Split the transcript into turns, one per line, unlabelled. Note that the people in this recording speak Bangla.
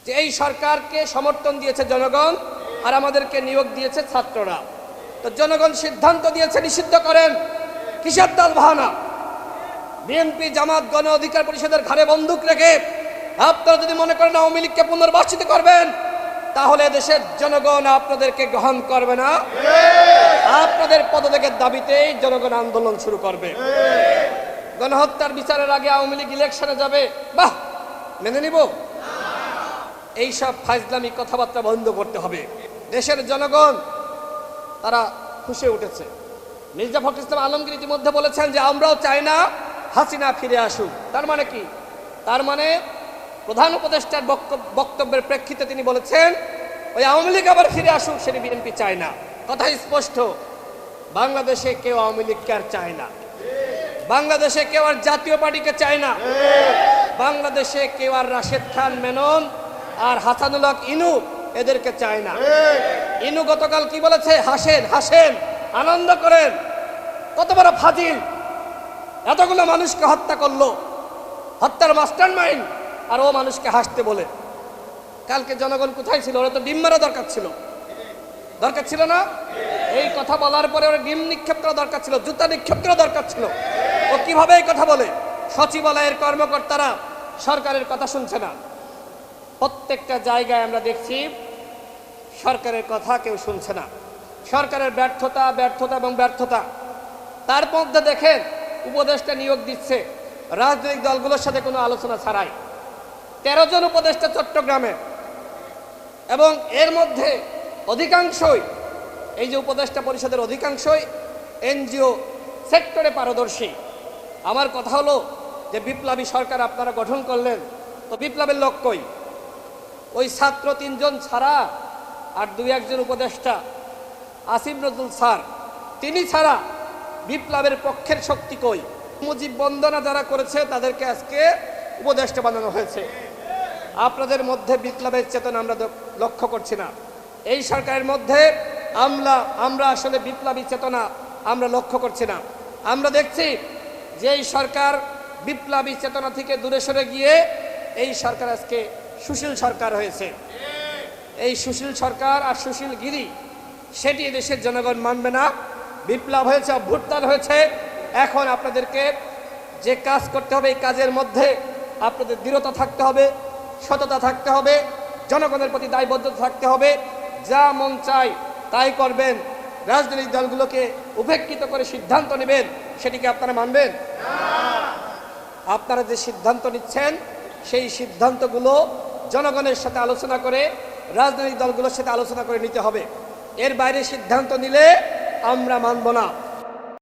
যে এই সরকারকে সমর্থন দিয়েছে জনগণ আর আমাদেরকে নিয়োগ দিয়েছে ছাত্ররা। তো জনগণ সিদ্ধান্ত দিয়েছে নিষিদ্ধ করেন, কিসের দল বাহানা? বিএনপি জামাত গণ অধিকার পরিষদের ঘাড়ে বন্দুক রেখে আপনারা যদি মনে করেন আওয়ামী লীগকে পুনর্বাসিত করবেন, তাহলে দেশের জনগণ আপনাদেরকে গ্রহণ করবে না। আপনাদের পদত্যাগের দাবিতেই জনগণ আন্দোলন শুরু করবে। গণহত্যার বিচারের আগে আওয়ামী লীগ ইলেকশনে যাবে, বাহ, মেনে নিব? এইসব ফাজলামি কথাবার্তা বন্ধ করতে হবে। দেশের জনগণ তারা ফুঁসে উঠেছে। মির্জা ফখরুল ইসলাম আলমগীর ইতিমধ্যে বলেছেন যে আমরাও চাই না হাসিনা ফিরে আসুক। তার মানে কি? তার মানে প্রধান উপদেষ্টার বক্তব্যের প্রেক্ষিতে তিনি বলেছেন ওই আওয়ামী লীগ আবার ফিরে আসুক, সেটি বিএনপি চায় না। কথা স্পষ্ট, বাংলাদেশে কেউ আওয়ামী লীগকে আর চায় না, বাংলাদেশে কেউ আর জাতীয় পার্টিকে চায় না, বাংলাদেশে কেউ আর রাশেদ খান মেনন আর হাসানুল হক ইনু এদেরকে চায় না। ইনু গতকাল কি বলেছে? হাসেন হাসেন, আনন্দ করেন। কত বড় ফাজিল! এতগুলো মানুষকে হত্যা করলো, হত্যার মাস্টার মাইন্ড, আর ও মানুষকে হাসতে বলে। কালকে জনগণ কোথায় ছিল? ওরা তো ডিম মারা দরকার ছিল, দরকার ছিল না? এই কথা বলার পরে ওরা ডিম নিক্ষেপ করা দরকার ছিল, জুতা নিক্ষেপ করা দরকার ছিল। ও কিভাবে এই কথা বলে? সচিবালয়ের কর্মকর্তারা সরকারের কথা শুনছে না। প্রত্যেকটা জায়গায় আমরা দেখছি সরকারের কথা কেউ শুনছে না। সরকারের ব্যর্থতা ব্যর্থতা এবং ব্যর্থতা। তার মধ্যে দেখেন উপদেষ্টা নিয়োগ দিচ্ছে রাজনৈতিক দলগুলোর সাথে কোনো আলোচনা ছাড়াই। 13 জন উপদেষ্টা চট্টগ্রামে, এবং এর মধ্যে অধিকাংশই, এই যে উপদেষ্টা পরিষদের অধিকাংশই এনজিও সেক্টরে পারদর্শী। আমার কথা হলো যে বিপ্লবী সরকার আপনারা গঠন করলেন, তো বিপ্লবের লক্ষ্যই ওই ছাত্র 3 জন ছাড়া আর 2-1 জন উপদেষ্টা, আসিফ নজরুল স্যার, তিনি ছাড়া বিপ্লবের পক্ষের শক্তি কই? মুজিব বন্দনা যারা করেছে তাদেরকে আজকে উপদেষ্টা বানানো হয়েছে। আপনাদের মধ্যে বিপ্লবের চেতনা আমরা লক্ষ্য করছি না। এই সরকারের মধ্যে আমরা আসলে বিপ্লবী চেতনা আমরা লক্ষ্য করছি না। আমরা দেখছি যে এই সরকার বিপ্লবী চেতনা থেকে দূরে সরে গিয়ে এই সরকার আজকে সুশীল সরকার হয়েছে। এই সুশীল সরকার আর সুশীলগিরি সেটি দেশের জনগণ মানবে না। বিপ্লব হয়েছে, অভ্যুত্থান হয়েছে। এখন আপনাদেরকে যে কাজ করতে হবে, এই কাজের মধ্যে আপনাদের দৃঢ়তা থাকতে হবে, সততা থাকতে হবে, জনগণের প্রতি দায়বদ্ধতা থাকতে হবে। যা মন চায় তাই করবেন, রাজনৈতিক দলগুলোকে উপেক্ষিত করে সিদ্ধান্ত নেবেন, সেটিকে আপনারা মানবেন? আপনারা যে সিদ্ধান্ত নিচ্ছেন সেই সিদ্ধান্তগুলো জনগণের সাথে আলোচনা করে, রাজনৈতিক দলগুলোর সাথে আলোচনা করে নিতে হবে। এর বাইরে সিদ্ধান্ত নিলে আমরা মানব না।